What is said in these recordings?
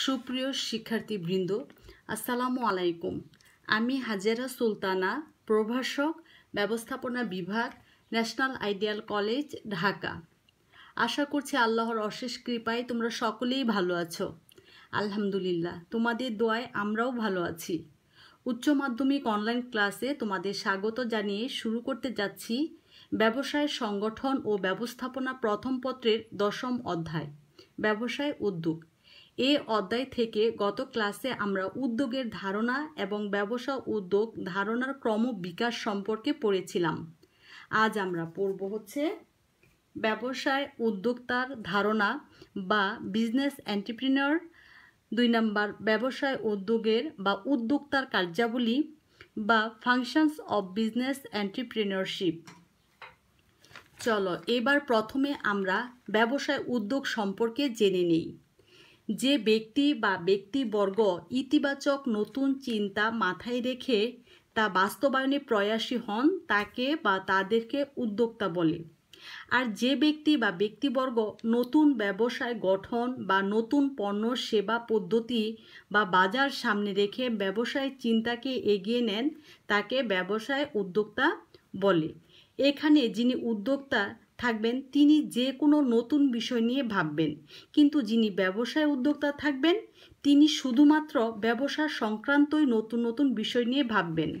সুপ্রিয় শিক্ষার্থীবৃন্দ, আসসালামু আলাইকুম। আমি হাজেরা সুলতানা, প্রভাষক, ব্যবস্থাপনা বিভাগ, ন্যাশনাল আইডিয়াল কলেজ, ঢাকা। আশা করছি আল্লাহর অশেষ কৃপায় তোমরা সকলেই ভালো আছো। আলহামদুলিল্লাহ, তোমাদের দোয়ায় আমরাও ভালো আছি। উচ্চ মাধ্যমিক অনলাইন ক্লাসে তোমাদের স্বাগত জানিয়ে শুরু করতে যাচ্ছি ব্যবসায় সংগঠন ও ব্যবস্থাপনা প্রথম পত্রের 10ম অধ্যায়, ব্যবসায় উদ্যোগ। এই অধ্যায় থেকে গত ক্লাসে আমরা উদ্যোগের ধারণা এবং ব্যবসা উদ্যোগ ধারণার ক্রম বিকাশ সম্পর্কে পড়েছিলাম। আজ আমরা পড়ব হচ্ছে ব্যবসায় উদ্যোক্তার ধারণা বা বিজনেস এন্টারপ্রেনিউর। 2 নম্বর, ব্যবসায় উদ্যোগের বা উদ্যোক্তার কার্যাবলী বা ফাংশনস অফ বিজনেস এন্টারপ্রেনিউরশিপ। চলো এবার প্রথমে আমরা ব্যবসায় উদ্যোগ সম্পর্কে জেনে নিই। যে ব্যক্তি বা ব্যক্তিবর্গ ইতিবাচক নতুন চিন্তা মাথায় রেখে তা বাস্তবায়নে প্রয়াসী হন তাকে বা তাদেরকে উদ্যোক্তা বলে। আর যে ব্যক্তি বা ব্যক্তিবর্গ নতুন ব্যবসায় গঠন বা নতুন পণ্য সেবা পদ্ধতি বা বাজার সামনে রেখে ব্যবসায় চিন্তাকে এগিয়ে নেন তাকে ব্যবসায় উদ্যোক্তা বলে। এখানে যিনি উদ্যোক্তা থাকবেন তিনি যে কোনো নতুন বিষয় নিয়ে ভাববেন, কিন্তু যিনি ব্যবসায় উদ্যোক্তা থাকবেন তিনি শুধুমাত্র ব্যবসা সংক্রান্তই নতুন নতুন বিষয় নিয়ে ভাববেন।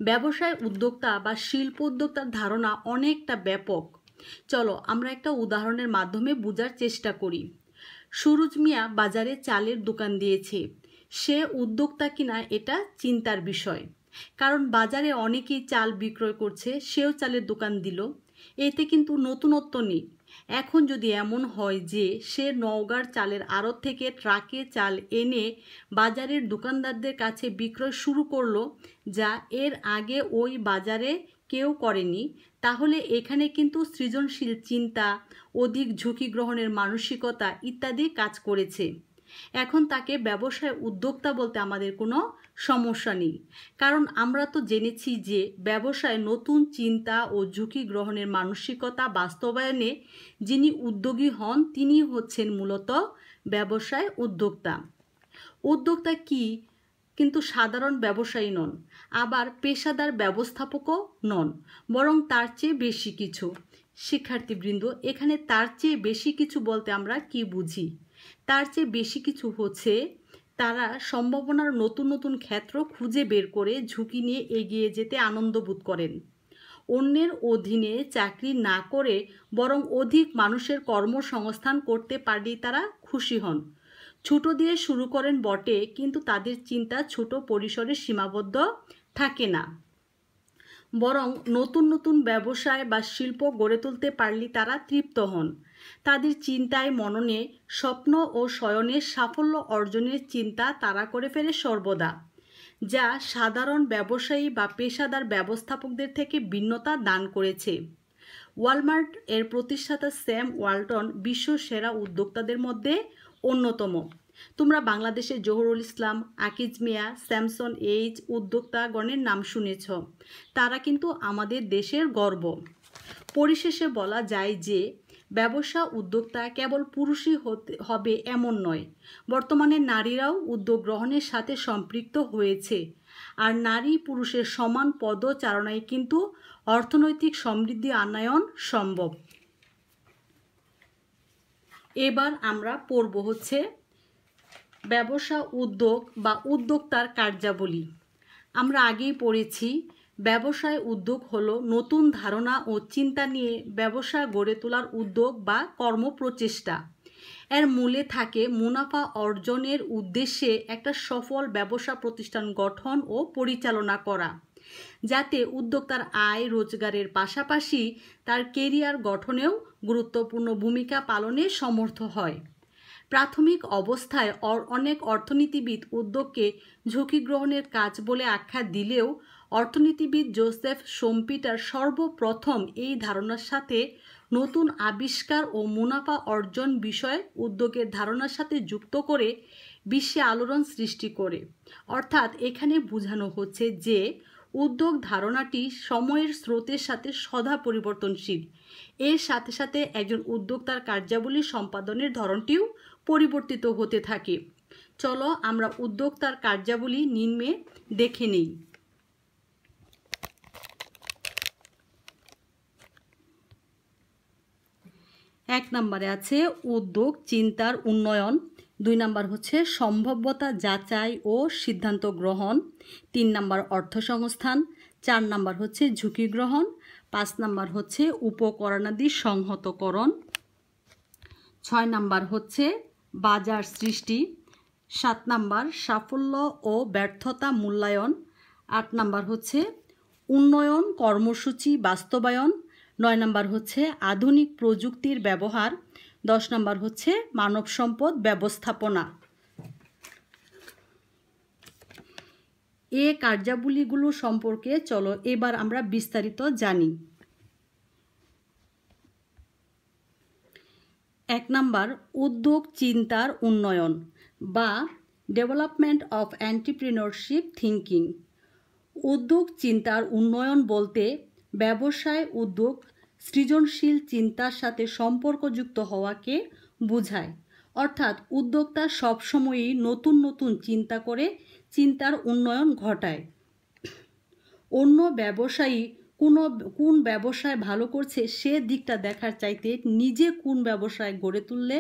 ব্যবসায় উদ্যোক্তা বা শিল্প উদ্যোক্তার ধারণা অনেকটা ব্যাপক। চলো আমরা একটা উদাহরণের মাধ্যমে বোঝার চেষ্টা করি। সুরুজ মিয়া বাজারে চালের দোকান দিয়েছে। সে উদ্যোক্তা কিনা এটা চিন্তার বিষয়, কারণ বাজারে অনেকেই চাল বিক্রয় করছে, সেও চালের দোকান দিল, এতে কিন্তু নতুনত্ব নেই। এখন যদি এমন হয় যে সে নওগাঁর চালের আড়ত থেকে ট্রাকে চাল এনে বাজারের দোকানদারদের কাছে বিক্রয় শুরু করলো, যা এর আগে ওই বাজারে কেউ করেনি, তাহলে এখানে কিন্তু সৃজনশীল চিন্তা, অধিক ঝুঁকি গ্রহণের মানসিকতা ইত্যাদি কাজ করেছে। এখন তাকে ব্যবসায় উদ্যোক্তা বলতে আমাদের কোনো সমস্যা নেই, কারণ আমরা তো জেনেছি যে ব্যবসায় নতুন চিন্তা ও ঝুঁকি গ্রহণের মানসিকতা বাস্তবায়নে যিনি উদ্যোগী হন তিনি হচ্ছেন মূলত ব্যবসায় উদ্যোক্তা। উদ্যোক্তা কি কিন্তু সাধারণ ব্যবসায়ী নন, আবার পেশাদার ব্যবস্থাপকও নন, বরং তার চেয়ে বেশি কিছু। শিক্ষার্থীবৃন্দ, এখানে তার চেয়ে বেশি কিছু বলতে আমরা কি বুঝি? তার চেয়ে বেশি কিছু হচ্ছে তারা সম্ভাবনার নতুন নতুন ক্ষেত্র খুঁজে বের করে ঝুঁকি নিয়ে এগিয়ে যেতে আনন্দ বোধ করেন। অন্যের অধীনে চাকরি না করে বরং অধিক মানুষের কর্মসংস্থান করতে পারলেই তারা খুশি হন। ছোট দিয়ে শুরু করেন বটে, কিন্তু তাদের চিন্তা ছোট পরিসরে সীমাবদ্ধ থাকে না, বরং নতুন নতুন ব্যবসায় বা শিল্প গড়ে তুলতে পারলে তারা তৃপ্ত হন। তাদের চিন্তায় মননে স্বপ্ন ও শয়নের সাফল্য অর্জনের চিন্তা তারা করে ফেলে সর্বদা, যা সাধারণ ব্যবসায়ী বা পেশাদার ব্যবস্থাপকদের থেকে ভিন্নতা দান করেছে। ওয়ালমার্ট এর প্রতিষ্ঠাতা স্যাম ওয়ালটন বিশ্ব সেরা উদ্যোক্তাদের মধ্যে অন্যতম। তোমরা বাংলাদেশের জহুরুল ইসলাম, আকিজ মিয়া, স্যামসন এইচ উদ্যোক্তাগণের নাম শুনেছ। তারা কিন্তু আমাদের দেশের গর্ব। পরিশেষে বলা যায় যে ব্যবসা উদ্যোক্তা কেবল পুরুষই হবে এমন নয়, বর্তমানে নারীরাও উদ্যোগ গ্রহণের সাথে সম্পৃক্ত হয়েছে। আর নারী পুরুষের সমান পদচারণায় কিন্তু অর্থনৈতিক সমৃদ্ধি আনয়ন সম্ভব। এবার আমরা পড়ব হচ্ছে ব্যবসা উদ্যোগ বা উদ্যোক্তার কার্যাবলী। আমরা আগেই পড়েছি ব্যবসায় উদ্যোগ হলো নতুন ধারণা ও চিন্তা নিয়ে ব্যবসা গড়ে তোলার উদ্যোগ বা কর্মপ্রচেষ্টা। এর মূলে থাকে মুনাফা অর্জনের উদ্দেশ্যে একটা সফল ব্যবসা প্রতিষ্ঠান গঠন ও পরিচালনা করা, যাতে উদ্যোক্তার আয় রোজগারের পাশাপাশি তার কেরিয়ার গঠনেও গুরুত্বপূর্ণ ভূমিকা পালনে সমর্থ হয়। প্রাথমিক অবস্থায় অনেক অর্থনীতিবিদ উদ্যোগকে ঝুঁকি গ্রহণের কাজ বলে আখ্যা দিলেও অর্থনীতিবিদ জোসেফ শোম্পিটার সর্বপ্রথম এই ধারণার সাথে নতুন আবিষ্কার ও মুনাফা অর্জন বিষয় উদ্যোগের ধারণার সাথে যুক্ত করে বিশ্বে আলোড়ন সৃষ্টি করে। অর্থাৎ এখানে বোঝানো হচ্ছে যে উদ্যোগ ধারণাটি সময়ের স্রোতের সাথে সদা পরিবর্তনশীল। এর সাথে সাথে একজন উদ্যোক্তার কার্যাবলী সম্পাদনের ধরনটিও পরিবর্তিত হতে থাকে। চলো আমরা উদ্যোক্তার কার্যাবলী নিম্নে দেখে নেই। 1 নম্বরে আছে উদ্যোগ চিন্তার উন্নয়ন, 2 নম্বর হচ্ছে সম্ভাব্যতা যাচাই ও সিদ্ধান্ত গ্রহণ, 3 নম্বর অর্থসংস্থান, 4 নম্বর হচ্ছে ঝুঁকি গ্রহণ, 5 নম্বর হচ্ছে উপকরণাদি সংহতকরণ, 6 নম্বর হচ্ছে বাজার সৃষ্টি, 7 নম্বর সাফল্য ও ব্যর্থতা মূল্যায়ন, 8 নম্বর হচ্ছে উন্নয়ন কর্মসূচি বাস্তবায়ন, 9 নম্বর হচ্ছে আধুনিক প্রযুক্তির ব্যবহার, 10 নম্বর হচ্ছে মানব সম্পদ ব্যবস্থাপনা। এই কার্যাবলীগুলো সম্পর্কে চলো এবার আমরা বিস্তারিত জানি। 1 নম্বর উদ্যোগ চিন্তার উন্নয়ন বা ডেভেলপমেন্ট অফ এন্টারপ্রেনিউরশিপ থিঙ্কিং। উদ্যোগ চিন্তার উন্নয়ন বলতে ব্যবসায় উদ্যোগ সৃজনশীল চিন্তার সাথে সম্পর্কযুক্ত হওয়াকে বোঝায়। অর্থাৎ উদ্যোক্তা সবসময়ই নতুন নতুন চিন্তা করে চিন্তার উন্নয়ন ঘটায়। অন্য ব্যবসায়ী কোন ব্যবসায় ভালো করছে সে দিকটা দেখার চাইতে নিজে কোন ব্যবসায় গড়ে তুললে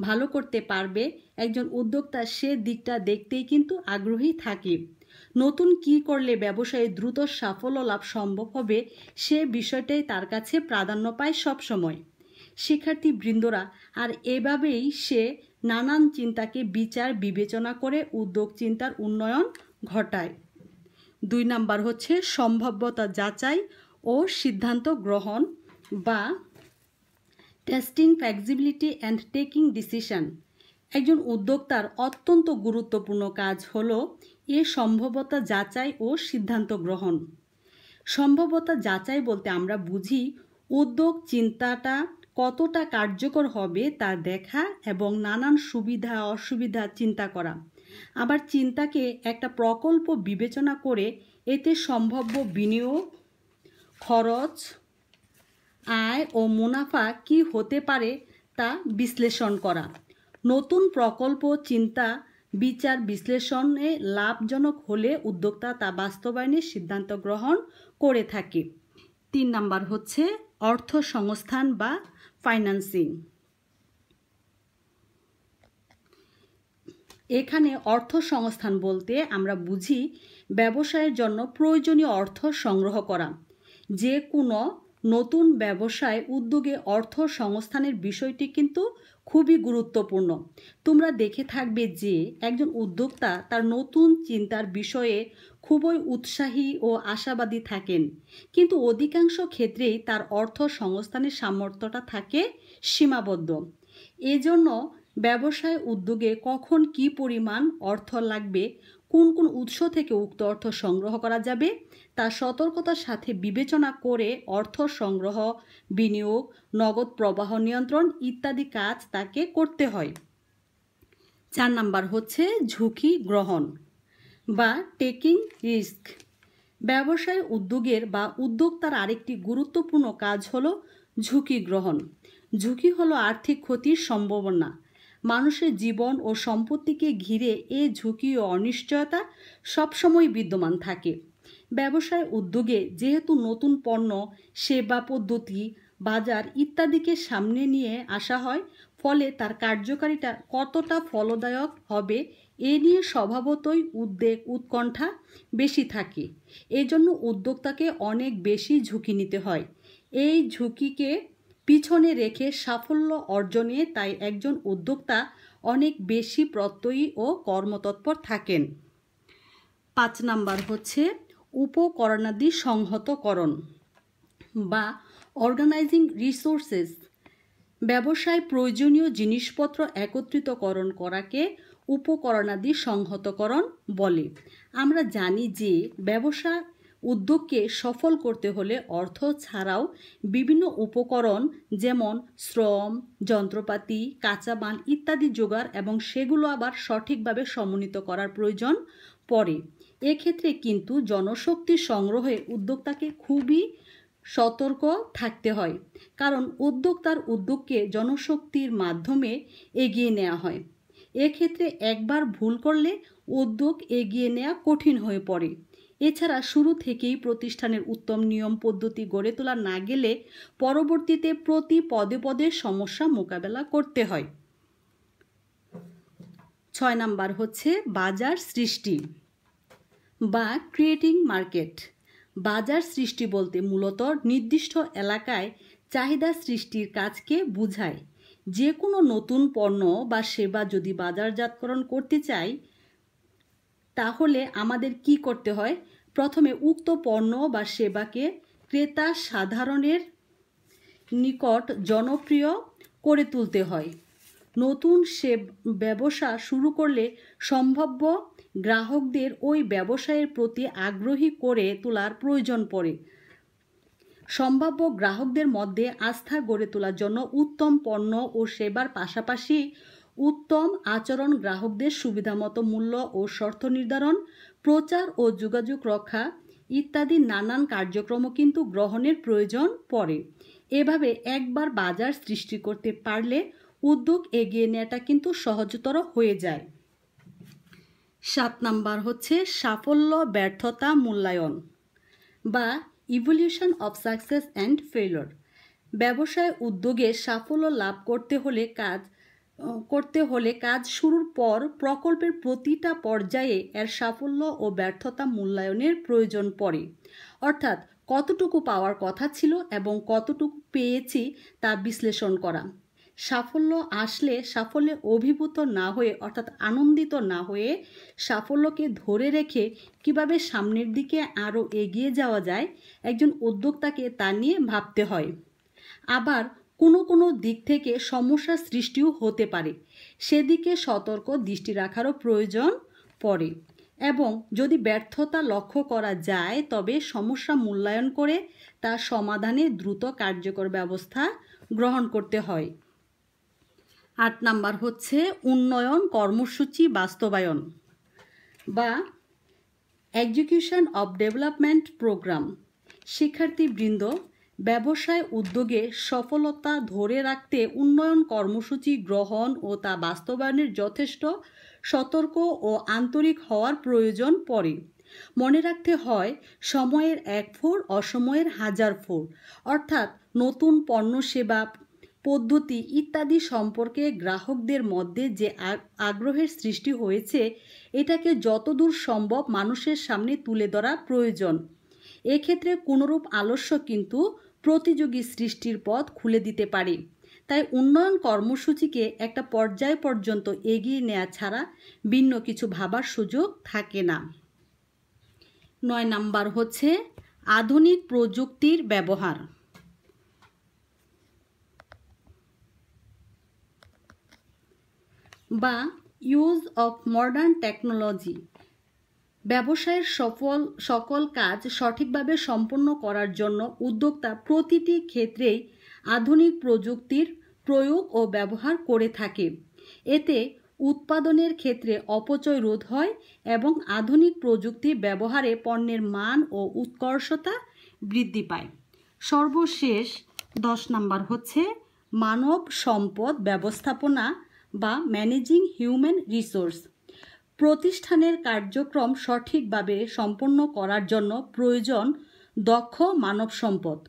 ভালো করতে পারবে একজন উদ্যোক্তা সে দিকটা দেখতেই কিন্তু আগ্রহী থাকে। নতুন কি করলে ব্যবসায়ে দ্রুত সাফল্য লাভ সম্ভব হবে সে বিষয়টাই তার কাছে প্রাধান্য পায় সবসময়। শিক্ষার্থী বৃন্দরা আর এভাবেই সে নানান চিন্তাকে বিচার বিবেচনা করে উদ্যোগ চিন্তার উন্নয়ন ঘটায়। 2 নাম্বার হচ্ছে সম্ভাব্যতা যাচাই ও সিদ্ধান্ত গ্রহণ বা testing flexibility and taking decision. একজন উদ্যোক্তার অত্যন্ত গুরুত্বপূর্ণ কাজ হলো এ সম্ভাব্যতা যাচাই ও সিদ্ধান্ত গ্রহণ। সম্ভাব্যতা যাচাই বলতে আমরা বুঝি উদ্যোগ চিন্তাটা কতটা কার্যকর হবে তা দেখা এবং নানান সুবিধা অসুবিধা চিন্তা করা। আবার চিন্তাকে একটা প্রকল্প বিবেচনা করে এতে সম্ভাব্য বিনিয়োগ, খরচ, আয় ও মুনাফা কি হতে পারে তা বিশ্লেষণ করা। নতুন প্রকল্প চিন্তা বিচার বিশ্লেষণে লাভজনক হলে উদ্যোক্তা তা বাস্তবায়নের সিদ্ধান্ত গ্রহণ করে থাকে। 3 নাম্বার হচ্ছে অর্থ সংস্থান বা ফাইন্যান্সিং। এখানে অর্থ সংস্থান বলতে আমরা বুঝি ব্যবসায়ের জন্য প্রয়োজনীয় অর্থ সংগ্রহ করা। যে কোনো নতুন ব্যবসায় উদ্যোগে অর্থ সংস্থানের বিষয়টি কিন্তু খুবই গুরুত্বপূর্ণ। তোমরা দেখে থাকবে যে একজন উদ্যোক্তা তার নতুন চিন্তার বিষয়ে খুবই উৎসাহী ও আশাবাদী থাকেন, কিন্তু অধিকাংশ ক্ষেত্রেই তার অর্থ সংস্থানের সামর্থ্যটা থাকে সীমাবদ্ধ। এজন্য ব্যবসায় উদ্যোগে কখন কি পরিমাণ অর্থ লাগবে, কোন কোন উৎস থেকে উক্ত অর্থ সংগ্রহ করা যাবে তা সতর্কতার সাথে বিবেচনা করে অর্থ সংগ্রহ, বিনিয়োগ, নগদ প্রবাহ নিয়ন্ত্রণ ইত্যাদি কাজ তাকে করতে হয়। 4 নাম্বার হচ্ছে ঝুঁকি গ্রহণ বা টেকিং রিস্ক। ব্যবসায় উদ্যোগের বা উদ্যোক্তার আরেকটি গুরুত্বপূর্ণ কাজ হলো ঝুঁকি গ্রহণ। ঝুঁকি হলো আর্থিক ক্ষতির সম্ভাবনা। মানুষের জীবন ও সম্পত্তিকে ঘিরে এই ঝুঁকি ও অনিশ্চয়তা সবসময় বিদ্যমান থাকে। ব্যবসায় উদ্যোগে যেহেতু নতুন পণ্য, সেবা পদ্ধতি, বাজার ইত্যাদিকে সামনে নিয়ে আসা হয়, ফলে তার কার্যকারিতা কতটা ফলদায়ক হবে এ নিয়ে স্বভাবতই উদ্বেগ উৎকণ্ঠা বেশি থাকে। এজন্য উদ্যোক্তাকে অনেক বেশি ঝুঁকি নিতে হয়। এই ঝুঁকিকে পিছনে রেখে সাফল্য অর্জনে তাই একজন উদ্যোক্তা অনেক বেশি প্রত্যয়ী ও কর্মতৎপর থাকেন। 5 নাম্বার হচ্ছে উপকরণাদি সংহতকরণ বা অর্গানাইজিং রিসোর্সেস। ব্যবসায় প্রয়োজনীয় জিনিসপত্র একত্রিতকরণ করাকে উপকরণাদি সংহতকরণ বলে। আমরা জানি যে ব্যবসা উদ্যোগকে সফল করতে হলে অর্থ ছাড়াও বিভিন্ন উপকরণ যেমন শ্রম, যন্ত্রপাতি, কাঁচামাল ইত্যাদি জোগাড় এবং সেগুলো আবার সঠিকভাবে সমন্বিত করার প্রয়োজন পড়ে। এক্ষেত্রে কিন্তু জনশক্তি সংগ্রহে উদ্যোক্তাকে খুবই সতর্ক থাকতে হয়, কারণ উদ্যোক্তার উদ্যোগকে জনশক্তির মাধ্যমে এগিয়ে নেওয়া হয়। এক্ষেত্রে একবার ভুল করলে উদ্যোগ এগিয়ে নেওয়া কঠিন হয়ে পড়ে। এছাড়া শুরু থেকেই প্রতিষ্ঠানের উত্তম নিয়ম পদ্ধতি গড়ে তোলা না গেলে পরবর্তীতে প্রতি পদে পদে সমস্যা মোকাবেলা করতে হয়। 6 নাম্বার হচ্ছে বাজার সৃষ্টি বা ক্রিয়েটিং মার্কেট। বাজার সৃষ্টি বলতে মূলত নির্দিষ্ট এলাকায় চাহিদা সৃষ্টির কাজকে বোঝায়। যে কোনো নতুন পণ্য বা সেবা যদি বাজারজাতকরণ করতে চাই, তাহলে আমাদের কি করতে হয়? প্রথমে উক্ত পণ্য বা সেবাকে ক্রেতা সাধারণের নিকট জনপ্রিয় করে তুলতে হয়। নতুন ব্যবসা শুরু করলে সম্ভাব্য গ্রাহকদের ওই ব্যবসায়ের প্রতি আগ্রহী করে তোলার প্রয়োজন পড়ে। সম্ভাব্য গ্রাহকদের মধ্যে আস্থা গড়ে তোলার জন্য উত্তম পণ্য ও সেবার পাশাপাশি উত্তম আচরণ, গ্রাহকদের সুবিধামতো মূল্য ও শর্ত নির্ধারণ, প্রচার ও যোগাযোগ রক্ষা ইত্যাদি নানান কার্যক্রম কিন্তু গ্রহণের প্রয়োজন পড়ে। এভাবে একবার বাজার সৃষ্টি করতে পারলে উদ্যোগ এগিয়ে নেওয়াটা কিন্তু সহজতর হয়ে যায়। 7 নাম্বার হচ্ছে সাফল্য ব্যর্থতা মূল্যায়ন বা evolution of success and failure. ব্যবসায় উদ্যোগে সাফল্য লাভ করতে হলে কাজ শুরুর পর প্রকল্পের প্রতিটা পর্যায়ে এর সাফল্য ও ব্যর্থতা মূল্যায়নের প্রয়োজন পড়ে। অর্থাৎ কতটুকু পাওয়ার কথা ছিল এবং কতটুকু পেয়েছি তা বিশ্লেষণ করা। সাফল্য আসলে সাফল্যে অভিভূত না হয়ে অর্থাৎ আনন্দিত না হয়ে সাফল্যকে ধরে রেখে কিভাবে সামনের দিকে আরও এগিয়ে যাওয়া যায়, একজন উদ্যোক্তাকে তা নিয়ে ভাবতে হয়। আবার কোনো দিক থেকে সমস্যা সৃষ্টিও হতে পারে, সেদিকে সতর্ক দৃষ্টি রাখারও প্রয়োজন পড়ে। এবং যদি ব্যর্থতা লক্ষ্য করা যায়, তবে সমস্যা মূল্যায়ন করে তার সমাধানে দ্রুত কার্যকর ব্যবস্থা গ্রহণ করতে হয়। 8 নাম্বার হচ্ছে উন্নয়ন কর্মসূচি বাস্তবায়ন বা এক্সিকিউশন অফ ডেভেলপমেন্ট প্রোগ্রাম। শিক্ষার্থীবৃন্দ, ব্যবসায় উদ্যোগে সফলতা ধরে রাখতে উন্নয়ন কর্মসূচি গ্রহণ ও তা বাস্তবায়নের যথেষ্ট সতর্ক ও আন্তরিক হওয়ার প্রয়োজন পড়ে। মনে রাখতে হয়, সময়ের 1 ফোর অসময়ের 1000 ফোর। অর্থাৎ নতুন পণ্য সেবা পদ্ধতি ইত্যাদি সম্পর্কে গ্রাহকদের মধ্যে যে আগ্রহের সৃষ্টি হয়েছে, এটাকে যতদূর সম্ভব মানুষের সামনে তুলে ধরা প্রয়োজন। এক্ষেত্রে কোনোরূপ আলস্য কিন্তু প্রতিযোগী সৃষ্টির পথ খুলে দিতে পারে। তাই উন্নয়ন কর্মসূচিকে একটা পর্যায় পর্যন্ত এগিয়ে নেওয়া ছাড়া ভিন্ন কিছু ভাবার সুযোগ থাকে না। 9 নাম্বার হচ্ছে আধুনিক প্রযুক্তির ব্যবহার বা ইউজ অফ মডার্ন টেকনোলজি। ব্যবসায়ের সকল কাজ সঠিকভাবে সম্পন্ন করার জন্য উদ্যোক্তা প্রতিটি ক্ষেত্রেই আধুনিক প্রযুক্তির প্রয়োগ ও ব্যবহার করে থাকে। এতে উৎপাদনের ক্ষেত্রে অপচয় রোধ হয় এবং আধুনিক প্রযুক্তি ব্যবহারে পণ্যের মান ও উৎকর্ষতা বৃদ্ধি পায়। সর্বশেষ 10 নাম্বার হচ্ছে মানব সম্পদ ব্যবস্থাপনা বা ম্যানেজিং হিউম্যান রিসোর্স। প্রতিষ্ঠানের কার্যক্রম সঠিকভাবে সম্পন্ন করার জন্য প্রয়োজন দক্ষ মানব সম্পদ।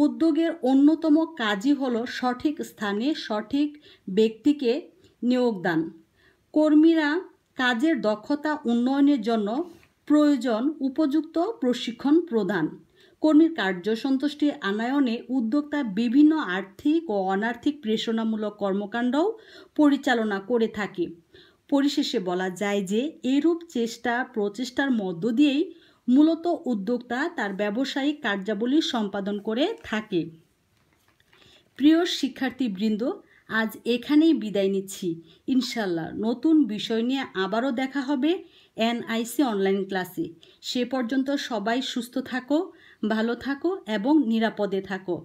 উদ্যোগের অন্যতম কাজই হলো সঠিক স্থানে সঠিক ব্যক্তিকে নিয়োগদান। কর্মীরা কাজের দক্ষতা উন্নয়নের জন্য প্রয়োজন উপযুক্ত প্রশিক্ষণ প্রদান। কর্মীর কার্যসন্তুষ্টি আনয়নে উদ্যোক্তা বিভিন্ন আর্থিক ও অনার্থিক প্রেরণামূলক কর্মকাণ্ডও পরিচালনা করে থাকে। পরিশেষে বলা যায় যে এরূপ প্রচেষ্টার মধ্য দিয়েই মূলত উদ্যোক্তা তার ব্যবসায়িক কার্যাবলী সম্পাদন করে থাকে। প্রিয় শিক্ষার্থীবৃন্দ, আজ এখানেই বিদায় নিচ্ছি। ইনশাল্লাহ নতুন বিষয় নিয়ে আবারও দেখা হবে এনআইসি অনলাইন ক্লাসে। সে পর্যন্ত সবাই সুস্থ থাকো, ভালো থাকো এবং নিরাপদে থাকো।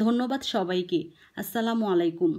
ধন্যবাদ সবাইকে। আসসালামু আলাইকুম।